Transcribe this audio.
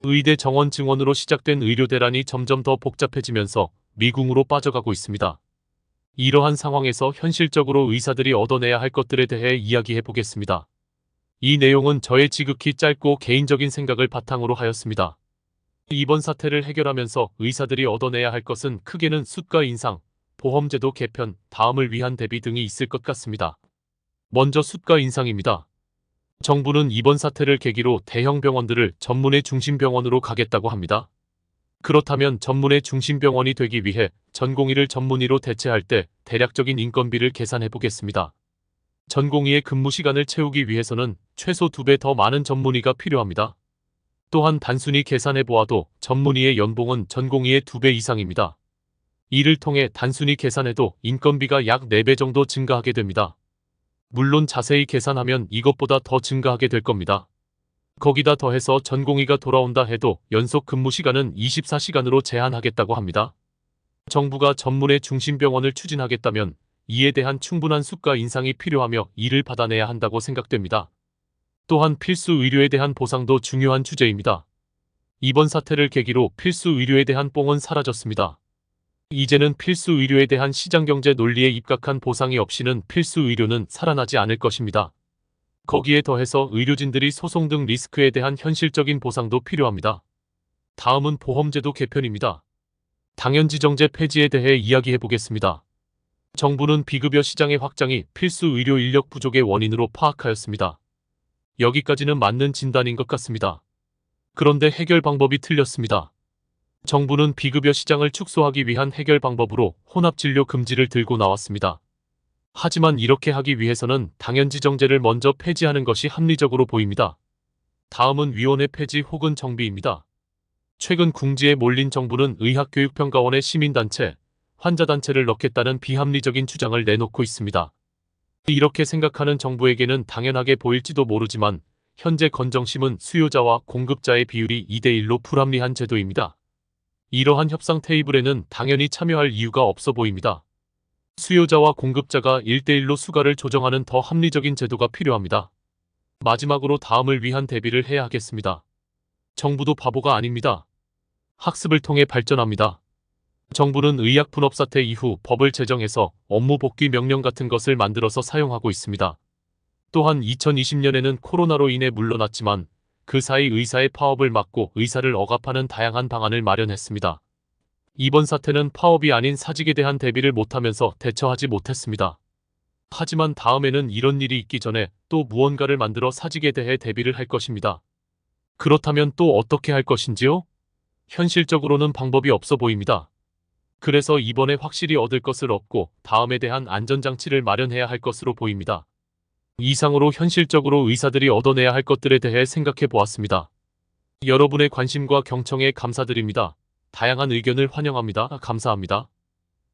의대 정원 증원으로 시작된 의료 대란이 점점 더 복잡해지면서 미궁으로 빠져가고 있습니다. 이러한 상황에서 현실적으로 의사들이 얻어내야 할 것들에 대해 이야기해 보겠습니다. 이 내용은 저의 지극히 짧고 개인적인 생각을 바탕으로 하였습니다. 이번 사태를 해결하면서 의사들이 얻어내야 할 것은 크게는 수가 인상, 보험제도 개편, 다음을 위한 대비 등이 있을 것 같습니다. 먼저 수가 인상입니다. 정부는 이번 사태를 계기로 대형 병원들을 전문의 중심병원으로 가겠다고 합니다. 그렇다면 전문의 중심병원이 되기 위해 전공의를 전문의로 대체할 때 대략적인 인건비를 계산해 보겠습니다. 전공의의 근무 시간을 채우기 위해서는 최소 2배 더 많은 전문의가 필요합니다. 또한 단순히 계산해 보아도 전문의의 연봉은 전공의의 2배 이상입니다. 이를 통해 단순히 계산해도 인건비가 약 4배 정도 증가하게 됩니다. 물론 자세히 계산하면 이것보다 더 증가하게 될 겁니다. 거기다 더해서 전공의가 돌아온다 해도 연속 근무 시간은 24시간으로 제한하겠다고 합니다. 정부가 전문의 중심병원을 추진하겠다면 이에 대한 충분한 수가 인상이 필요하며 이를 받아내야 한다고 생각됩니다. 또한 필수 의료에 대한 보상도 중요한 주제입니다. 이번 사태를 계기로 필수 의료에 대한 뽕은 사라졌습니다. 이제는 필수 의료에 대한 시장경제 논리에 입각한 보상이 없이는 필수 의료는 살아나지 않을 것입니다. 거기에 더해서 의료진들이 소송 등 리스크에 대한 현실적인 보상도 필요합니다. 다음은 보험제도 개편입니다. 당연지정제 폐지에 대해 이야기해 보겠습니다. 정부는 비급여 시장의 확장이 필수 의료 인력 부족의 원인으로 파악하였습니다. 여기까지는 맞는 진단인 것 같습니다. 그런데 해결 방법이 틀렸습니다. 정부는 비급여 시장을 축소하기 위한 해결 방법으로 혼합진료 금지를 들고 나왔습니다. 하지만 이렇게 하기 위해서는 당연지정제를 먼저 폐지하는 것이 합리적으로 보입니다. 다음은 위원회 폐지 혹은 정비입니다. 최근 궁지에 몰린 정부는 의학교육평가원의 시민단체, 환자단체를 넣겠다는 비합리적인 주장을 내놓고 있습니다. 이렇게 생각하는 정부에게는 당연하게 보일지도 모르지만 현재 건정심은 수요자와 공급자의 비율이 2대1로 불합리한 제도입니다. 이러한 협상 테이블에는 당연히 참여할 이유가 없어 보입니다. 수요자와 공급자가 1대1로 수가를 조정하는 더 합리적인 제도가 필요합니다. 마지막으로 다음을 위한 대비를 해야 하겠습니다. 정부도 바보가 아닙니다. 학습을 통해 발전합니다. 정부는 의약분업 사태 이후 법을 제정해서 업무 복귀 명령 같은 것을 만들어서 사용하고 있습니다. 또한 2020년에는 코로나로 인해 물러났지만 그 사이 의사의 파업을 막고 의사를 억압하는 다양한 방안을 마련했습니다. 이번 사태는 파업이 아닌 사직에 대한 대비를 못하면서 대처하지 못했습니다. 하지만 다음에는 이런 일이 있기 전에 또 무언가를 만들어 사직에 대해 대비를 할 것입니다. 그렇다면 또 어떻게 할 것인지요? 현실적으로는 방법이 없어 보입니다. 그래서 이번에 확실히 얻을 것을 얻고 다음에 대한 안전장치를 마련해야 할 것으로 보입니다. 이상으로 현실적으로 의사들이 얻어내야 할 것들에 대해 생각해 보았습니다. 여러분의 관심과 경청에 감사드립니다. 다양한 의견을 환영합니다. 감사합니다.